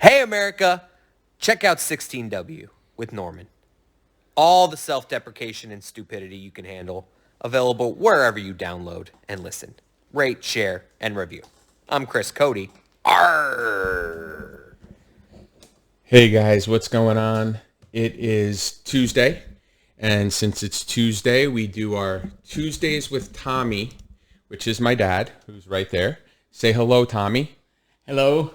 Hey, America! Check out 16W with Norman. All the self-deprecation and stupidity you can handle, available wherever you download and listen. Rate, share, and review. I'm Chris Cody. Arrgh! Hey guys, what's going on? It is Tuesday, and since it's Tuesday, we do our Tuesdays with Tommy, which is my dad, who's right there. Say hello, Tommy. Hello.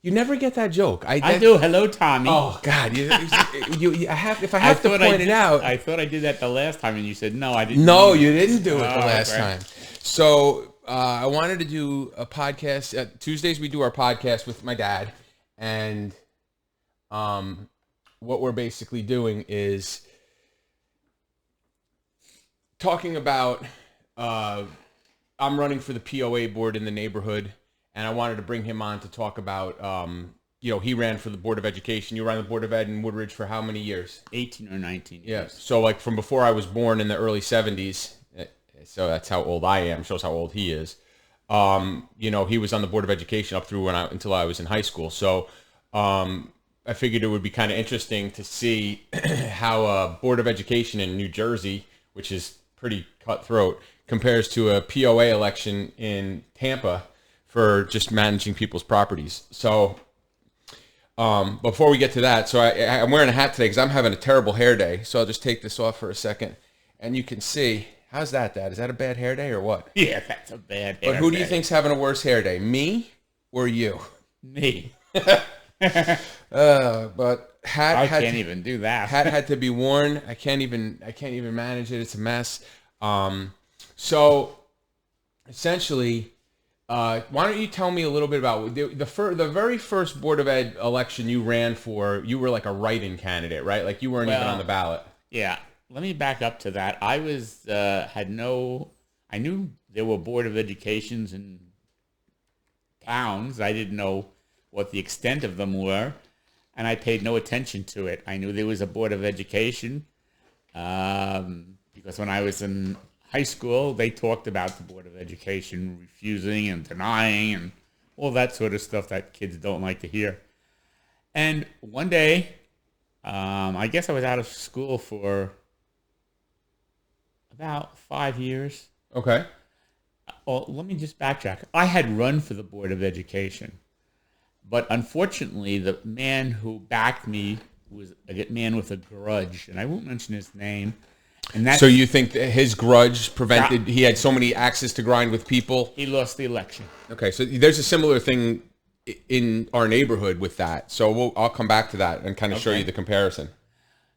You never get that joke. I do. Hello, Tommy. Oh God, you have. If I have to point it out, I thought I did that the last time, and you said no. I didn't. no, you didn't do it the last okay. time. So I wanted to do a podcast. Tuesdays we do our podcast with my dad, and what we're basically doing is talking about. I'm running for the POA board in the neighborhood, and I wanted to bring him on to talk about. He ran for the Board of Education. You ran the Board of Ed in Woodbridge for how many years? 18 or 19 years. Yeah. So like from before I was born in the early 70s. So that's how old I am. Shows how old he is. He was on the Board of Education up through until I was in high school. So I figured it would be kind of interesting to see how a Board of Education in New Jersey, which is pretty cutthroat, compares to a POA election in Tampa for just managing people's properties. So before we get to that, so I'm wearing a hat today because I'm having a terrible hair day. So I'll just take this off for a second. And you can see, how's that, Dad? Is that a bad hair day or what? Yeah, that's a bad hair But who do you day. think's having a worse hair day, me or you? Me. But hat I had can't to, even do that. hat had to be worn. I can't even manage it. It's a mess. So essentially, why don't you tell me a little bit about the very first Board of Ed election you ran for? You were like a write-in candidate, right? Like you weren't even on the ballot. Yeah. Let me back up to that. I knew there were Board of Educations in towns. I didn't know what the extent of them were, and I paid no attention to it. I knew there was a Board of Education because when I was in high school, they talked about the Board of Education refusing and denying and all that sort of stuff that kids don't like to hear. And one day, I guess I was out of school for about 5 years. Okay. Well, let me just backtrack. I had run for the Board of Education, but unfortunately, the man who backed me was a man with a grudge, and I won't mention his name. And So you think that his grudge prevented? He had so many axes to grind with people. he lost the election. Okay, so there's a similar thing in our neighborhood with that. So I'll come back to that and kind of show Okay. you the comparison.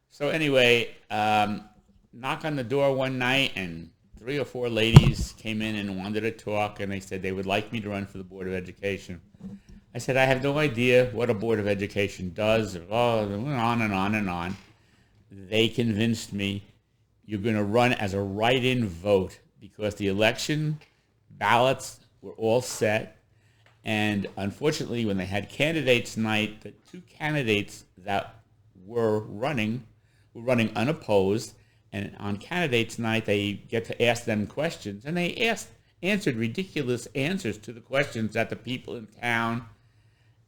So anyway, knock on the door one night, and 3 or 4 ladies came in and wanted to talk, and they said they would like me to run for the Board of Education. I said, I have no idea what a Board of Education does. Oh, they went on and on and on. They convinced me, you're going to run as a write-in vote because the election ballots were all set. And unfortunately, when they had candidates night, the 2 candidates that were running unopposed. And on candidates night, they get to ask them questions. And they answered ridiculous answers to the questions that the people in town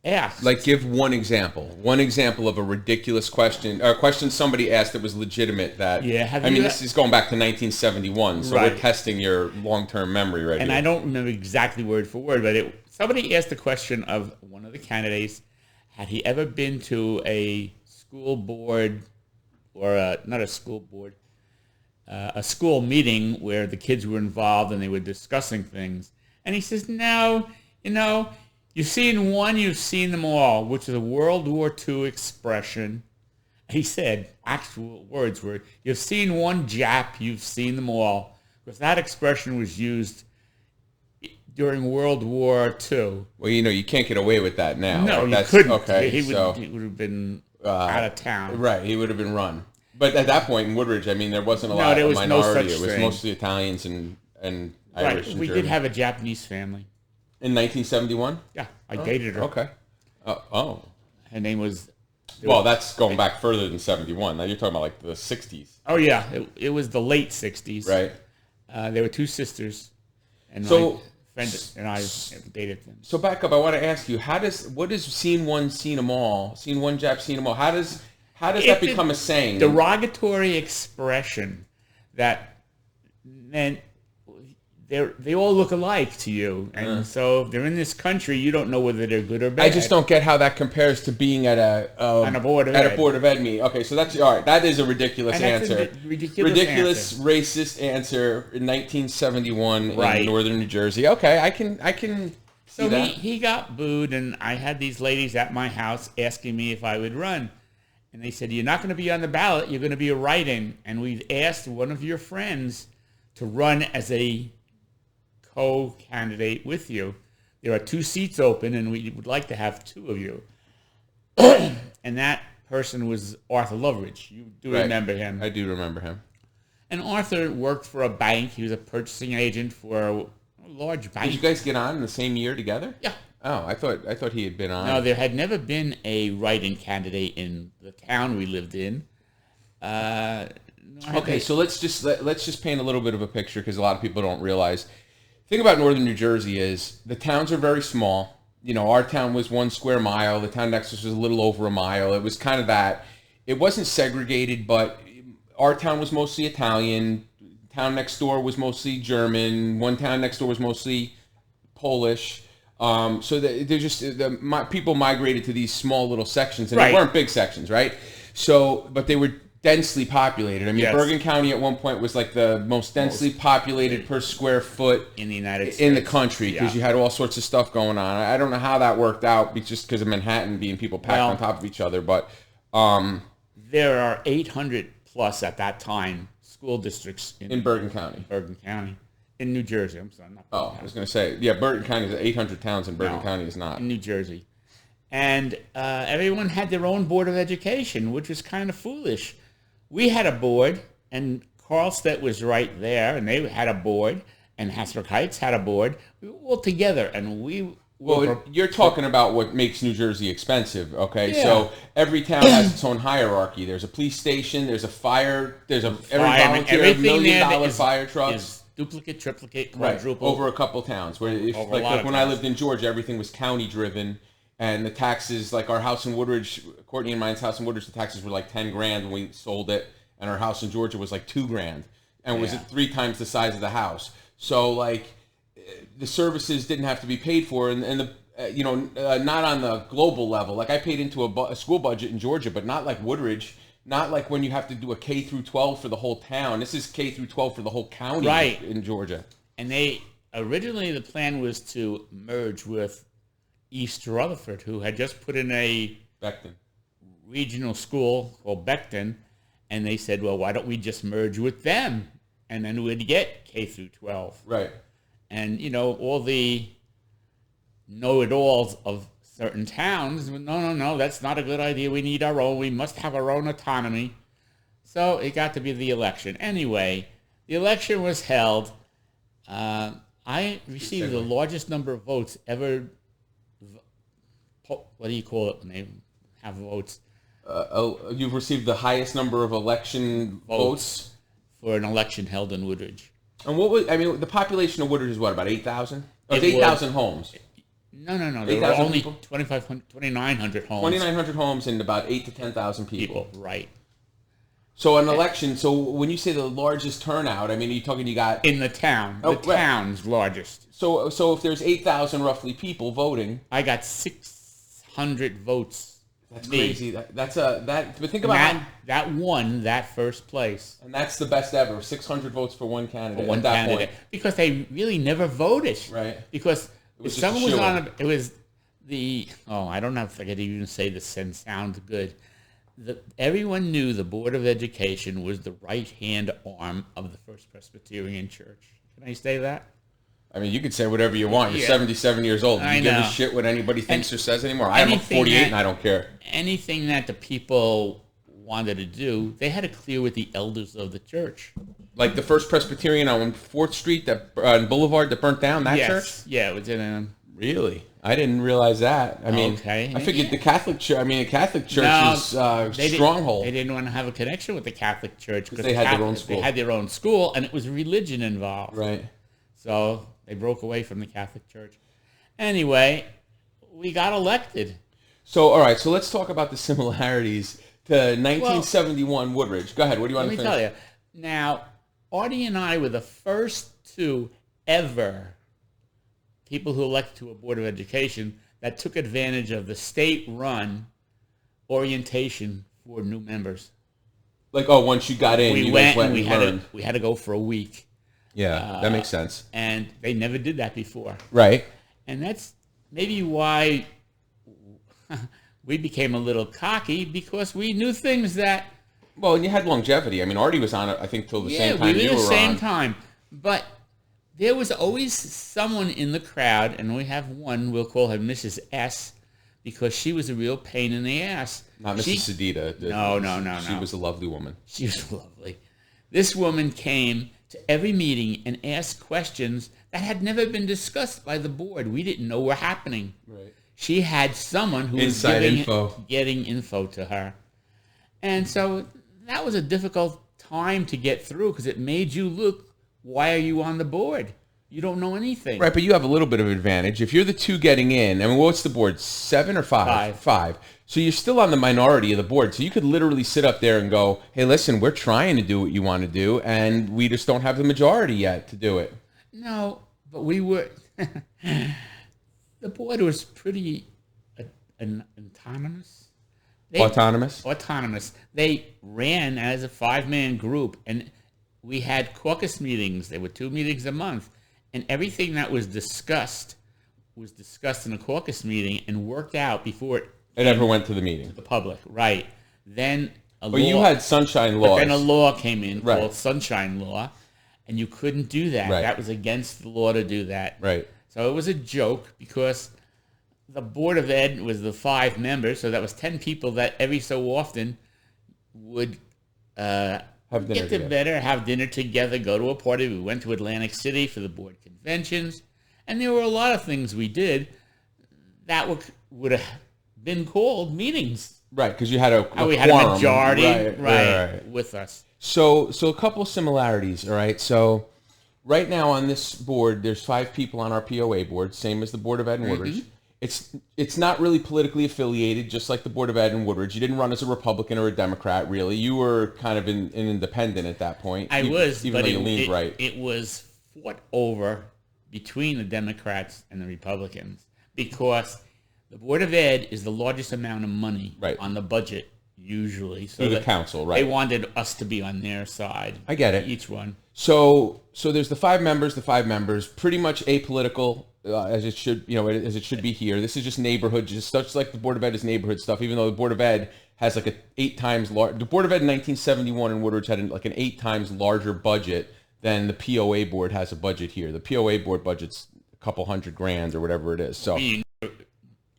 asked. Like, give one example. One example of a ridiculous question, or a question somebody asked that was legitimate. This is going back to 1971, so Right. we're testing your long-term memory right And here. I don't remember exactly word for word, but somebody asked the question of one of the candidates, had he ever been to a school board, or not a school board, a school meeting where the kids were involved and they were discussing things. And he says, no, you've seen one, you've seen them all, which is a World War II expression. He said, actual words were, you've seen one Jap, you've seen them all. Because that expression was used during World War II. Well, you can't get away with that now. No, Like, you couldn't. Okay, He so would have been out of town. right, he would have been run. But at that point in Woodbridge, there wasn't a No, lot there of was no minority. such It was thing. mostly Italians and Irish Right, and we German. did have a Japanese family. In 1971? Yeah, I dated her. Okay. Oh. Her name was... Well, that's going back further than 71. Now you're talking about like the 60s. Oh, yeah. It was the late 60s. Right. There were 2 sisters. And So friend and I dated them. So back up. I want to ask you, what is scene one, scene them all? Scene one, Jap, scene them all. How does that become a saying? Derogatory expression that meant they all look alike to you, and so if they're in this country, you don't know whether they're good or bad. I just don't get how that compares to being at a board of ed meeting. Okay, so that's all right. That is a ridiculous answer. Ridiculous, racist answer in 1971 in northern New Jersey. Okay, I can. So he got booed, and I had these ladies at my house asking me if I would run, and they said, "You're not going to be on the ballot. You're going to be a write-in." And we've asked one of your friends to run as a co-candidate with you. There are 2 seats open, and we would like to have 2 of you. And that person was Arthur Loveridge. You do remember him. I do remember him. And Arthur worked for a bank. He was a purchasing agent for a large bank. Did you guys get on in the same year together? Yeah. Oh, I thought he had been on. No, there had never been a write-in candidate in the town we lived in. Okay, so let's just paint a little bit of a picture, because a lot of people don't realize. The thing about northern New Jersey is the towns are very small. You know, our town was 1 square mile. The town next to us was a little over a mile. It was kind of that. It wasn't segregated, but our town was mostly Italian. Town next door was mostly German. One town next door was mostly Polish. So people migrated to these small little sections, and they weren't big sections, right? So, but they were densely populated. I mean, Bergen County at one point was like the most densely populated per square foot in the United States, in the country, because you had all sorts of stuff going on. I don't know how that worked out, just because of Manhattan being people packed on top of each other. But there are 800 plus at that time school districts in Bergen County. In New Jersey. I'm sorry. I was going to say, Bergen County is 800 towns, and Bergen County is not. In New Jersey. And everyone had their own board of education, which was kind of foolish. We had a board, and Carlstedt was right there, and they had a board, and Hasbrook Heights had a board. We were all together, and we... Well, you're talking about what makes New Jersey expensive, okay? Yeah. So every town has its own hierarchy. There's a police station, there's a fire, every volunteer, $1 million fire trucks. Is duplicate, triplicate, quadruple. Over a couple towns. Where when I lived in Georgia, everything was county-driven. And the taxes, like our house in Woodbridge, Courtney and mine's house in Woodbridge, the taxes were like $10,000 when we sold it, and our house in Georgia was like $2,000, and it was 3 times the size of the house. So like, the services didn't have to be paid for, and not on the global level. Like I paid into a school budget in Georgia, but not like Woodbridge. Not like when you have to do a K through 12 for the whole town. This is K through 12 for the whole county in Georgia. And originally the plan was to merge with East Rutherford, who had just put in a Beckton regional school called Beckton, and they said, well, why don't we just merge with them, and then we'd get K through 12. Right. And, all the know-it-alls of certain towns, no, that's not a good idea. We need our own. We must have our own autonomy. So it got to be the election. Anyway, the election was held. I received the largest number of votes ever. What do you call it when they have votes? You've received the highest number of election votes for an election held in Woodbridge. And the population of Woodbridge is what, about 8,000? Oh, it's 8,000 homes. No. There were only 2,900 homes. 2,900 homes and about 8,000 to 10,000 people. Right. So an election, so when you say the largest turnout, you got... In the town. Town's largest. So if there's 8,000 roughly people voting... I got 600 votes. That's crazy. But think about that won that first place. And that's the best ever. 600 votes for one candidate. Point. Because they really never voted. Right. Because if someone was on it was I don't know if I could even say this and sound good. Everyone knew the Board of Education was the right-hand arm of the First Presbyterian Church. Can I say that? You could say whatever you want. You're 77 years old. Do you give a shit what anybody thinks or says anymore? I'm 48 and I don't care. Anything that the people wanted to do, they had to clear with the elders of the church. Like the First Presbyterian on 4th Street, on Boulevard that burnt down, church? Yeah, it was in Really? I didn't realize that. I figured the Catholic Church, the Catholic Church is a stronghold. They didn't want to have a connection with the Catholic Church because they had their own school. They had their own school, and it was religion involved. Right. So They broke away from the Catholic Church. Anyway, we got elected. So, all right. So let's talk about the similarities to 1971 Woodbridge. Go ahead. What do you want to finish? Let me tell you. Now, Artie and I were the first two ever people who elected to a Board of Education that took advantage of the state-run orientation for new members. Like, oh, once you got in, you guys went and learned. We had to go for a week. Yeah, that makes sense. And they never did that before. Right. And that's maybe why we became a little cocky, because we knew things that... Well, and you had longevity. I mean, Artie was on it, I think, till the same time you were on. Yeah, we were the same time. But there was always someone in the crowd, and we have one, we'll call her Mrs. S, because she was a real pain in the ass. Not Mrs. Sedita. No. She was a lovely woman. She was lovely. This woman came to every meeting and asked questions that had never been discussed by the board. We didn't know were happening. Right. She had someone who Inside was getting info to her. And so that was a difficult time to get through, because it made you look, why are you on the board? You don't know anything. Right, but you have a little bit of advantage. If you're the two getting in, I mean, what's the board, 7 or 5? 5. So you're still on the minority of the board. So you could literally sit up there and go, hey, listen, we're trying to do what you want to do, and we just don't have the majority yet to do it. No, but we were... The board was pretty autonomous. Autonomous. They ran as a 5-man group, and we had caucus meetings. There were 2 meetings a month, and everything that was discussed in a caucus meeting and worked out before it ever went to the meeting. To the public, right. Then you had sunshine laws. But then a law came in called Sunshine Law, and you couldn't do that. Right. That was against the law to do that. Right. So it was a joke, because the Board of Ed was the 5 members, so that was 10 people that every so often would have dinner together, go to a party. We went to Atlantic City for the board conventions, and there were a lot of things we did that would have been called meetings. Right, because you had a we had a majority with us. So a couple of similarities, all right? So right now on this board, there's 5 people on our POA board, same as the Board of Ed and Woodbridge. It's not really politically affiliated, just like the Board of Ed and Woodbridge. You didn't run as a Republican or a Democrat, really. You were kind of an independent at that point. I was, even but though you leaned right. It was fought over between the Democrats and the Republicans, because the Board of Ed is the largest amount of money on the budget, usually. So the council, right. They wanted us to be on their side. I get it. Each one. So there's the 5 members, pretty much apolitical, as it should, as it should be here. This is just neighborhood, just such like the Board of Ed is neighborhood stuff, even though the Board of Ed has like 8 times large. The Board of Ed in 1971 in Woodbridge had like an 8 times larger budget than the POA board has a budget here. The POA board budget's a couple $100,000 or whatever it is. So we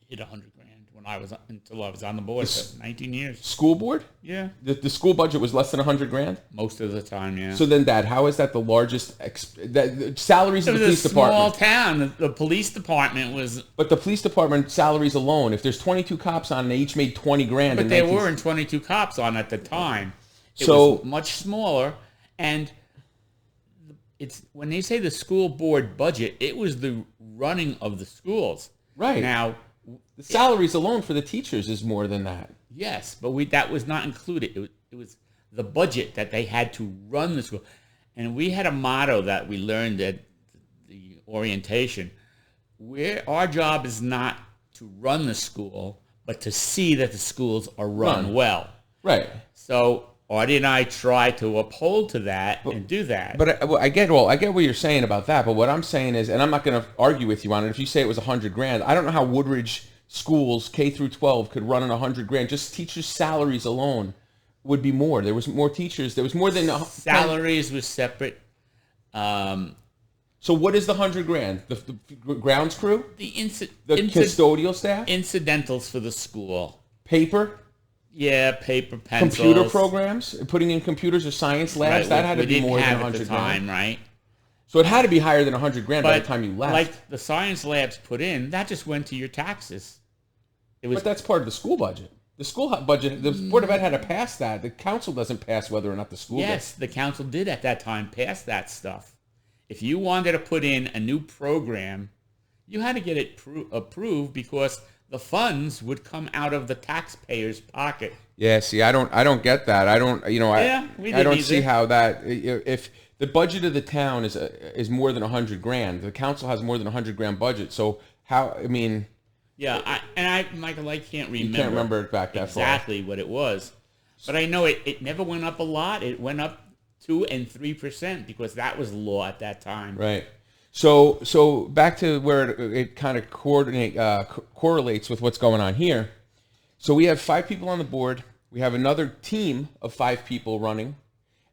hit $100,000 until I was on the board for 19 years. School board? Yeah. The school budget was less than $100,000? Most of the time, yeah. So then, Dad, how is that the largest salaries of the police department? It was a small town. The police department was... But the police department salaries alone, if there's 22 cops on, and they each made $20,000. But there weren't 22 cops on at the time. It was much smaller, and it's when they say the school board budget, it was the running of the schools. Right. Now... The salaries alone for the teachers is more than that. Yes, but that was not included. It was the budget that they had to run the school. And we had a motto that we learned at the orientation. Our job is not to run the school, but to see that the schools are run well. Right. So Artie and I try to uphold to that and do that. But I get what you're saying about that. But what I'm saying is, and I'm not going to argue with you on it. If you say it was $100,000, I don't know how Woodbridge schools K through 12 could run on $100,000. Just teachers' salaries alone would be more. There was more teachers. There was more than salaries was separate. So what is the $100,000? The grounds crew, the custodial staff, incidentals for the school, paper. Yeah, paper, pencils. Computer programs, putting in computers or science labs, that had to be more than $100,000. At the time, right? So it had to be higher than $100,000 by the time you left. Like the science labs put in, that just went to your taxes. But that's part of the school budget. The school budget, the Board of Ed had to pass that. The council doesn't pass whether or not the school Yes, the council did at that time pass that stuff. if you wanted to put in a new program, you had to get it approved because the funds would come out of the taxpayer's pocket. Yeah, see, I don't get that. I don't, you know, Yeah, we I don't didn't see either. how that, if the budget of the town is more than $100,000, the council has more than $100,000 budget. So how, I mean, Yeah, Michael, I can't remember. you can't remember it back that far. Exactly what it was. But I know it never went up a lot. It went up 2 and 3% because that was law at that time. Right. So back to where it kind of correlates with what's going on here. So we have 5 people on the board. We have another team of 5 people running,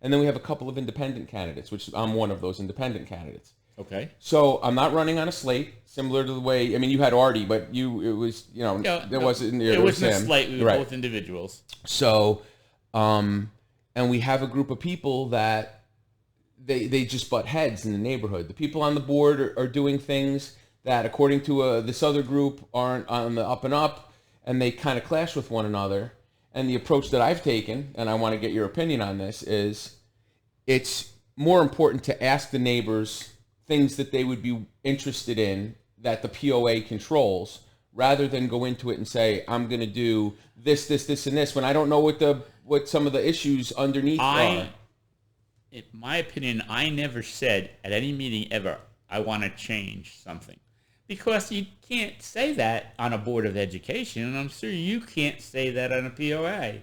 and then we have a couple of independent candidates, which I'm one of those independent candidates. Okay. So I'm not running on a slate, similar to the way, I mean, you had Artie, but it was It wasn't wasn't a Sam. slate. We were Right. both individuals. So, and we have a group of people that they just butt heads in the neighborhood. The people on the board are doing things that, according to this other group, aren't on the up and up, and they kind of clash with one another. And the approach that I've taken, and I want to get your opinion on this, is it's more important to ask the neighbors things that they would be interested in that the POA controls, rather than go into it and say, I'm going to do this, and this, when I don't know what some of the issues underneath are. In my opinion, I never said at any meeting ever, I want to change something. Because you can't say that on a board of education, and I'm sure you can't say that on a POA.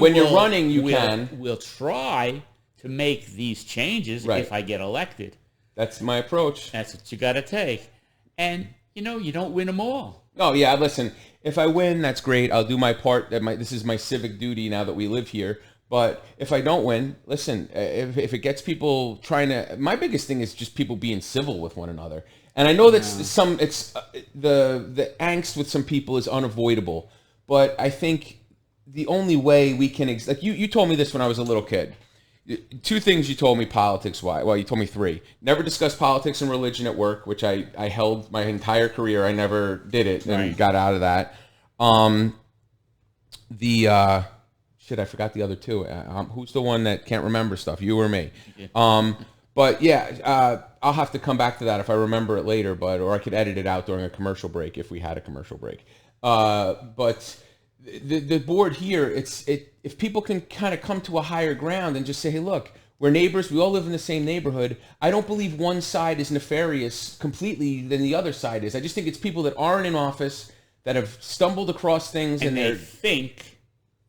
When you're running, you can. We'll try to make these changes Right. if I get elected. That's my approach. That's what you got to take. And, you don't win them all. Oh, yeah, listen, if I win, that's great. I'll do my part. This is my civic duty now that we live here. But if I don't win, listen, if it gets people trying to, my biggest thing is just people being civil with one another. And I know that's the angst with some people is unavoidable. But I think the only way we can, like you told me this when I was a little kid. 2 things you told me politics-wise. Well, you told me 3. Never discuss politics and religion at work, which I held my entire career. I never did it and Right. got out of that. I forgot the other 2. Who's the one that can't remember stuff? You or me? But yeah, I'll have to come back to that if I remember it later. Or I could edit it out during a commercial break if we had a commercial break. But the board here, if people can kind of come to a higher ground and just say, hey, look, we're neighbors. We all live in the same neighborhood. I don't believe one side is nefarious completely than the other side is. I just think it's people that aren't in office that have stumbled across things And they they're think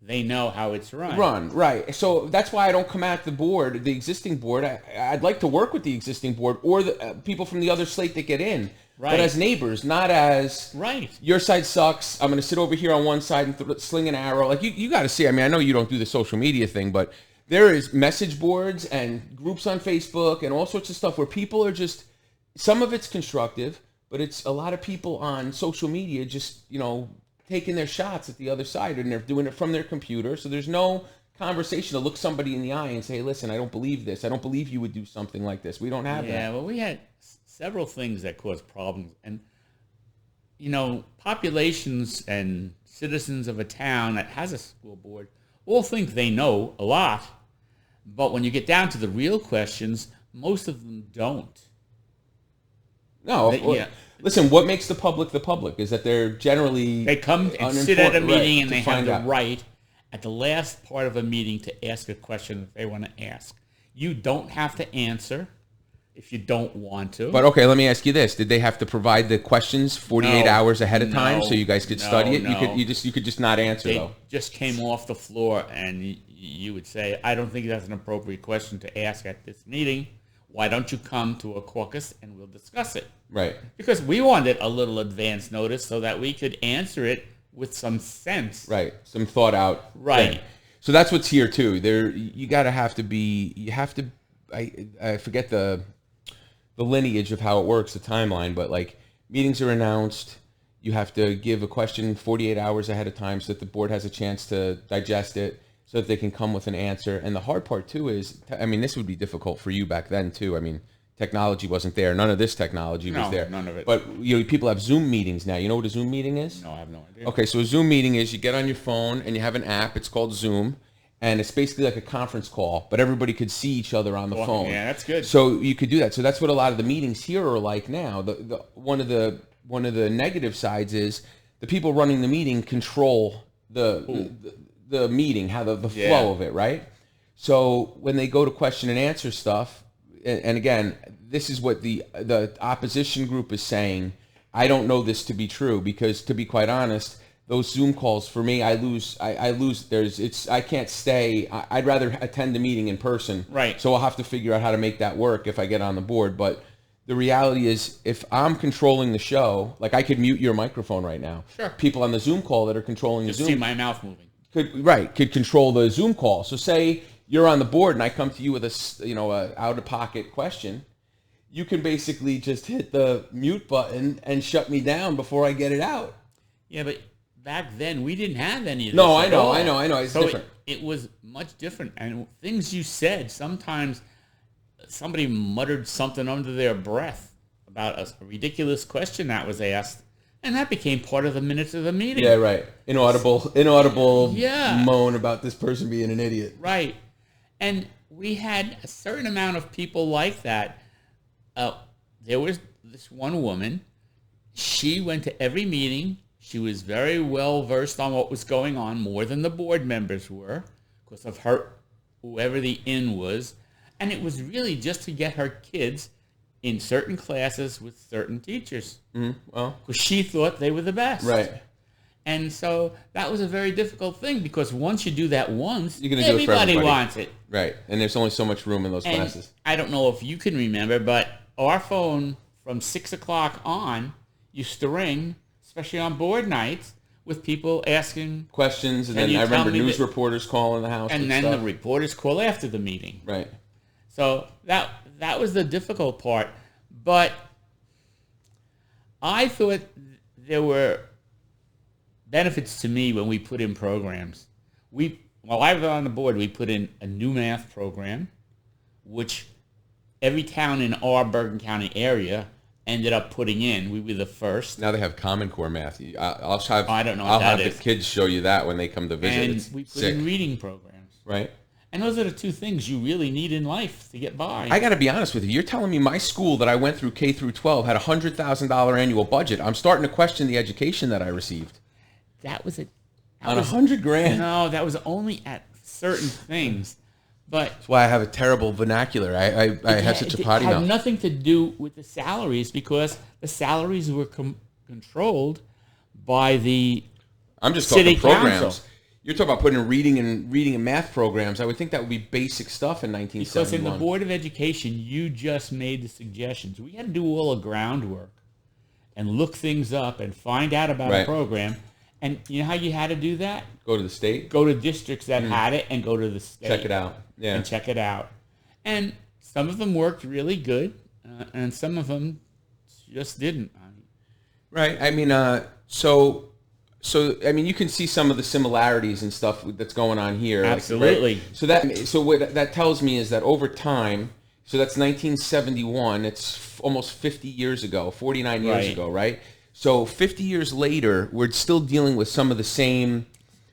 they know how it's run. right. So that's why I don't come at the board, the existing board. I'd like to work with the existing board or the people from the other slate that get in. Right. But as neighbors, not as Right. your side sucks. I'm going to sit over here on one side and sling an arrow. Like you got to see. I mean, I know you don't do the social media thing, but there is message boards and groups on Facebook and all sorts of stuff where people are just. Some of it's constructive, but it's a lot of people on social media just taking their shots at the other side, and they're doing it from their computer. So there's no conversation to look somebody in the eye and say, hey, listen, I don't believe this. I don't believe you would do something like this. We don't have that. Yeah, well, we had several things that caused problems. And, populations and citizens of a town that has a school board all think they know a lot. But when you get down to the real questions, most of them don't. No, Yeah. Listen, what makes the public is that they're generally They come and sit at a uninformed, meeting right, and to they have find the out. right at the last part of a meeting to ask a question that they want to ask. You don't have to answer if you don't want to. But okay, let me ask you this: did they have to provide the questions 48 No. hours ahead of time No. so you guys could No, study it? no. You could just not answer they though. just came off the floor and you would say, I don't think that's an appropriate question to ask at this meeting. Why don't you come to a caucus and we'll discuss it? Right. Because we wanted a little advance notice so that we could answer it with some sense. Right. Some thought out. Right. thing. So that's what's here too. I forget the lineage of how it works, the timeline, but like meetings are announced. You have to give a question 48 hours ahead of time so that the board has a chance to digest it, so that they can come with an answer. And the hard part too is, this would be difficult for you back then too. Technology wasn't there. None of this technology was No, there. none of it. But people have Zoom meetings now. You know what a Zoom meeting is? No, I have no idea. Okay, so a Zoom meeting is you get on your phone and you have an app. It's called Zoom, and it's basically like a conference call, but everybody could see each other on the phone. Yeah, that's good. So you could do that. So that's what a lot of the meetings here are like now. One of the negative sides is the people running the meeting control the meeting, how the flow of it, right? So when they go to question and answer stuff, and again, this is what the opposition group is saying. I don't know this to be true because, to be quite honest, those Zoom calls for me, I lose. I can't stay. I'd rather attend the meeting in person. Right. So I'll have to figure out how to make that work if I get on the board. But the reality is, if I'm controlling the show, like I could mute your microphone right now. Sure. People on the Zoom call that are controlling the Zoom. See my mouth moving. Could control the Zoom call. So say you're on the board and I come to you with a out of pocket question, you can basically just hit the mute button and shut me down before I get it out. Yeah, but back then we didn't have any of this. No, I know. It's different. It was much different, and things you said, sometimes somebody muttered something under their breath about a ridiculous question that was asked, and that became part of the minutes of the meeting. Yeah, right. Inaudible Yeah. moan about this person being an idiot. Right. And we had a certain amount of people like that. There was this one woman. She went to every meeting. She was very well versed on what was going on, more than the board members were, because of her, whoever the in was. And it was really just to get her kids in certain classes with certain teachers. Well, because she thought they were the best. Right. And so that was a very difficult thing, because once you do that once, You're gonna do it for everybody everybody. wants it. Right. And there's only so much room in those And classes. I don't know if you can remember, but our phone from 6 o'clock on used to ring, especially on board nights, with people asking Questions, and Can then you I remember tell me news that- reporters calling the house. and with then stuff. the reporters call after the meeting. Right. So that was the difficult part. But I thought there were benefits to me when we put in programs. While I was on the board, we put in a new math program, which every town in our Bergen County area ended up putting in. We were the first. Now they have Common Core math. I don't know what I'll that have is. the kids show you that when they come to visit. And It's we put sick. in reading programs. Right. And those are the two things you really need in life to get by. I got to be honest with you. You're telling me my school that I went through K through 12 had a $100,000 annual budget. I'm starting to question the education that I received. That was it. On $100,000. No, that was only at certain things. But That's why I have a terrible vernacular. I have such a potty it had mouth. nothing to do with the salaries, because the salaries were controlled by the I'm just City talking programs. Council. You're talking about putting in reading and math programs. I would think that would be basic stuff in 1971. because in the Board of Education, you just made the suggestions. We had to do all the groundwork and look things up and find out about a Right. program. And you know how you had to do that? Go to the state, Go to districts that had it and go to the state. check it out. Yeah. And check it out. And some of them worked really good, and some of them just didn't. Right. I mean, so I mean, you can see some of the similarities and stuff that's going on here. Absolutely. Like, right? So what that tells me is that over time, so that's 1971. It's almost 50 years ago, 49 years Right. ago, right? So 50 years later, we're still dealing with some of the same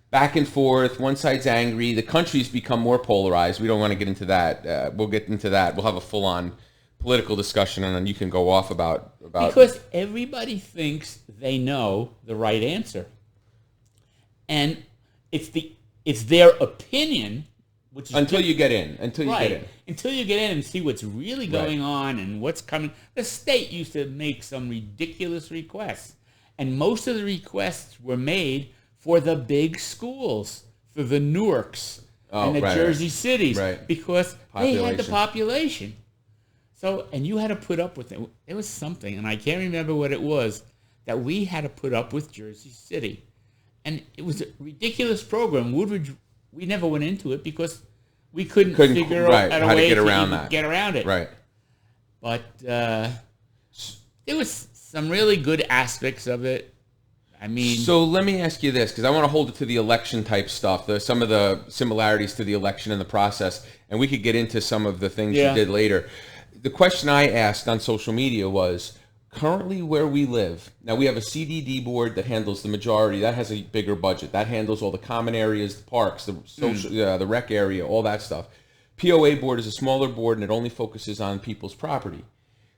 back and forth. One side's angry. The country's become more polarized. We don't want to get into that. We'll get into that. We'll have a full-on political discussion, and then you can go off about Because everybody thinks they know the right answer. And it's their opinion, which is until you get in. Until you right. get in. Until you get in and see what's really going on and what's coming. The state used to make some ridiculous requests. And most of the requests were made for the big schools, for the Newarks and the Jersey cities, because they had the population. So, and you had to put up with it. There was something, and I can't remember what it was, that we had to put up with Jersey City. And it was a ridiculous program. Woodbridge, we never went into it because we couldn't figure out a way to get around it. Right. But there was some really good aspects of it. I mean... So let me ask you this, because I want to hold it to the election type stuff, some of the similarities to the election and the process, and we could get into some of the things you did later. The question I asked on social media was, currently where we live, now we have a CDD board that handles the majority. That has a bigger budget. That handles all the common areas, the parks, the social, the rec area, all that stuff. POA board is a smaller board, and it only focuses on people's property.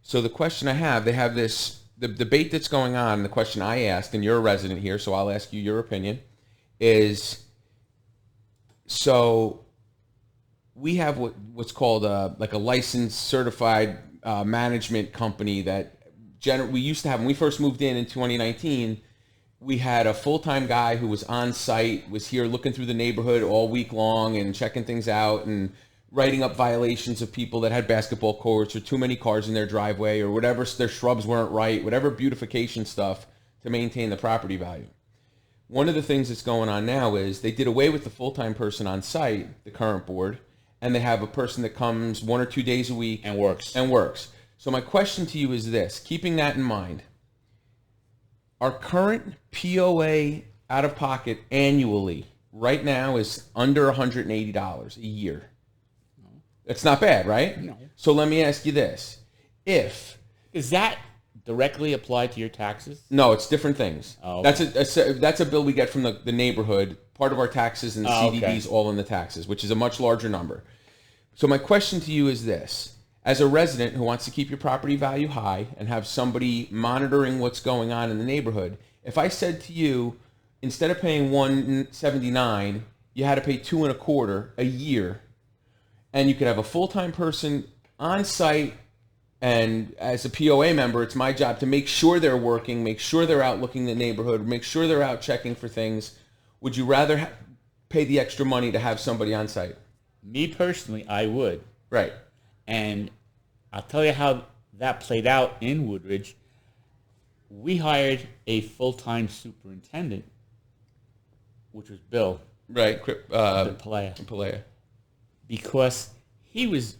So the question I have, they have this, the debate that's going on, and the question I asked, and you're a resident here, so I'll ask you your opinion, is, so we have what's called like a licensed certified management company that we used to have when we first moved in 2019. We had a full-time guy who was on site, was here looking through the neighborhood all week long and checking things out and writing up violations of people that had basketball courts or too many cars in their driveway or whatever, their shrubs weren't right, whatever beautification stuff to maintain the property value. One of the things that's going on now is they did away with the full-time person on site, the current board, and they have a person that comes 1 or 2 days a week And works. So my question to you is this, keeping that in mind, our current POA out of pocket annually right now is under $180 a year. That's not bad, right? No. So let me ask you this. Is that directly applied to your taxes? No, it's different things. Oh, okay. That's a bill we get from the neighborhood. Part of our taxes and the CDDs all in the taxes, which is a much larger number. So my question to you is this. As a resident who wants to keep your property value high and have somebody monitoring what's going on in the neighborhood, if I said to you, instead of paying $179, you had to pay $225 a year, and you could have a full-time person on site, and as a POA member, it's my job to make sure they're working, make sure they're out looking the neighborhood, make sure they're out checking for things. Would you rather pay the extra money to have somebody on site? Me personally, I would. Right. And I'll tell you how that played out in Woodbridge. We hired a full-time superintendent, which was Bill. Right. Palea. Because he was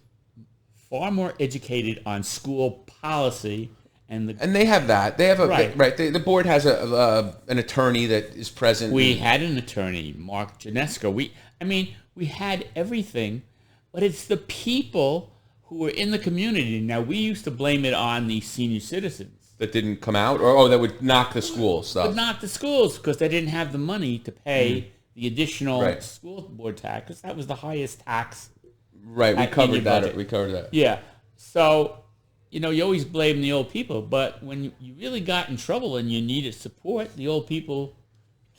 far more educated on school policy and they have that. They have a right. The board has an attorney that is present. We had an attorney, Mark Janesco. We had everything, but it's the people who were in the community. Now, we used to blame it on the senior citizens. That didn't come out? Or that would knock the school stuff? Would knock the schools because they didn't have the money to pay the additional school board tax, because that was the highest tax. Right, we covered that. Yeah. So, you always blame the old people, but when you really got in trouble and you needed support, the old people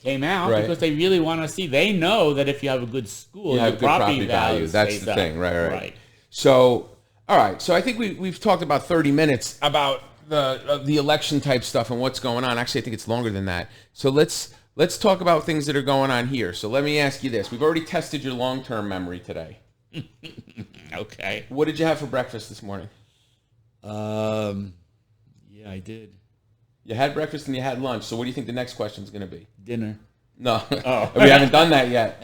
came out because they really want to see. They know that if you have a good school, you have good property value. That's the thing, right. So, all right. So I think we've talked about 30 minutes about the election type stuff and what's going on. Actually, I think it's longer than that. So let's talk about things that are going on here. So let me ask you this: we've already tested your long-term memory today. Okay. What did you have for breakfast this morning? Yeah, I did. You had breakfast and you had lunch. So what do you think the next question is going to be? Dinner. No. Oh. We haven't done that yet.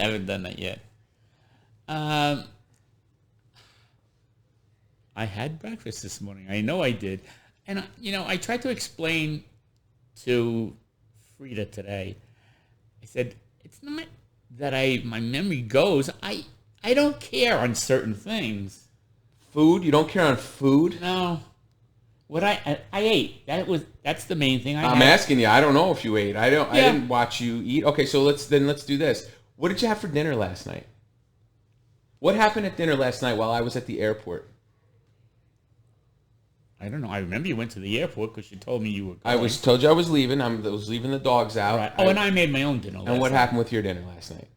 I had breakfast this morning. I know I did. And, I tried to explain to Frida today. I said, it's not that my memory goes. I don't care on certain things. Food? You don't care on food? No. What I ate. That's the main thing. I'm asking you. I don't know if you ate. I didn't watch you eat. Okay, so let's do this. What did you have for dinner last night? What happened at dinner last night while I was at the airport? I don't know. I remember you went to the airport because you told me you were going. I told you I was leaving. I was leaving the dogs out. Right. Oh, and I made my own dinner last night. And what happened with your dinner last night?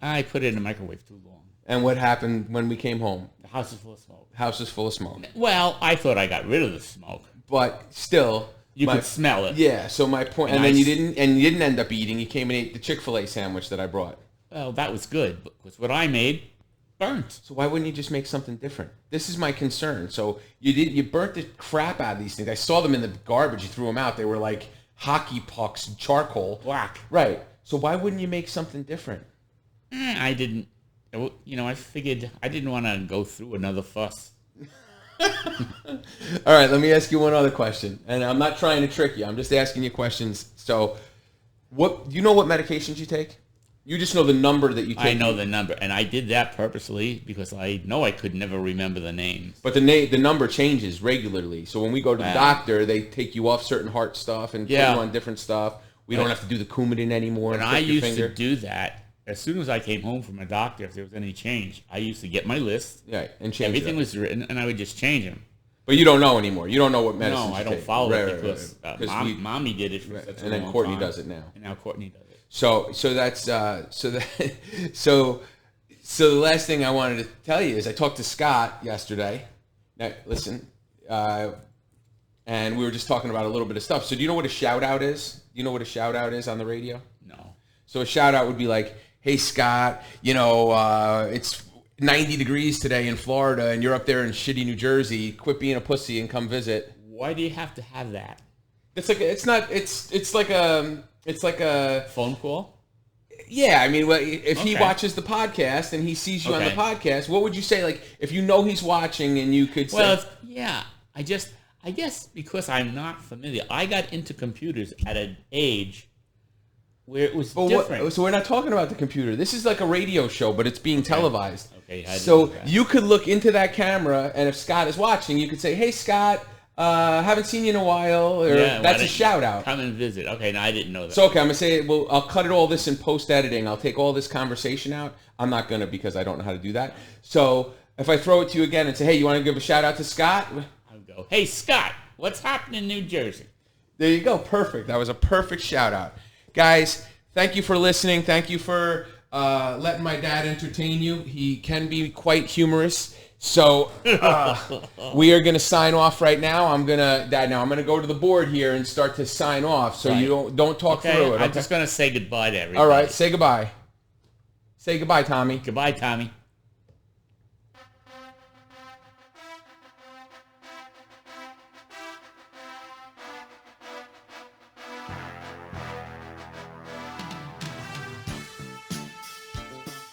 I put it in the microwave too long. And what happened when we came home? The house is full of smoke. House is full of smoke. Well, I thought I got rid of the smoke. But still, you could smell it. Yeah. So my point, and then you didn't end up eating. You came and ate the Chick-fil-A sandwich that I brought. Well, that was good because what I made burnt. So why wouldn't you just make something different? This is my concern. So you burnt the crap out of these things. I saw them in the garbage. You threw them out. They were like hockey pucks, charcoal, black. Right. So why wouldn't you make something different? I didn't. I figured I didn't want to go through another fuss. All right, let me ask you one other question. And I'm not trying to trick you. I'm just asking you questions. So, do you know what medications you take? You just know the number that you take. I know the number, and I did that purposely because I know I could never remember the names. But the number changes regularly. So when we go to the doctor, they take you off certain heart stuff and put you on different stuff. We don't have to do the Coumadin anymore. And I used to do that. As soon as I came home from a doctor, if there was any change, I used to get my list. Yeah, and change everything was written, and I would just change them. But you don't know anymore. You don't know what medicine. No, I don't follow it because Mommy did it for such a long time. And then Courtney does it now. And now Courtney does it. So the last thing I wanted to tell you is I talked to Scott yesterday. Now, listen, and we were just talking about a little bit of stuff. So do you know what a shout out is? Do you know what a shout out is on the radio? No. So a shout out would be like, "Hey Scott, it's 90 degrees today in Florida, and you're up there in shitty New Jersey. Quit being a pussy and come visit." Why do you have to have that? It's like a phone call. Yeah, I mean, if he watches the podcast and he sees you on the podcast, what would you say? Like, if you know he's watching and you could say... Well, I guess because I'm not familiar, I got into computers at an age where it was different. So we're not talking about the computer. This is like a radio show, but it's being televised. Okay. So you could look into that camera, and if Scott is watching, you could say, "Hey, Scott, haven't seen you in a while," or that's a shout out. Come and visit. Okay, no, I didn't know that. So, okay, I'm going to say, well, I'll cut all this in post-editing. I'll take all this conversation out. I'm not going to because I don't know how to do that. So if I throw it to you again and say, "Hey, you want to give a shout out to Scott?" I'll go, "Hey, Scott, what's happening in New Jersey?" There you go. Perfect. That was a perfect shout out. Guys, thank you for listening. Thank you for letting my dad entertain you. He can be quite humorous. So we are going to sign off right now. I'm going to go to the board here and start to sign off. So you don't talk through it. I'm just going to say goodbye to everybody. All right. Say goodbye. Say goodbye, Tommy. Goodbye, Tommy.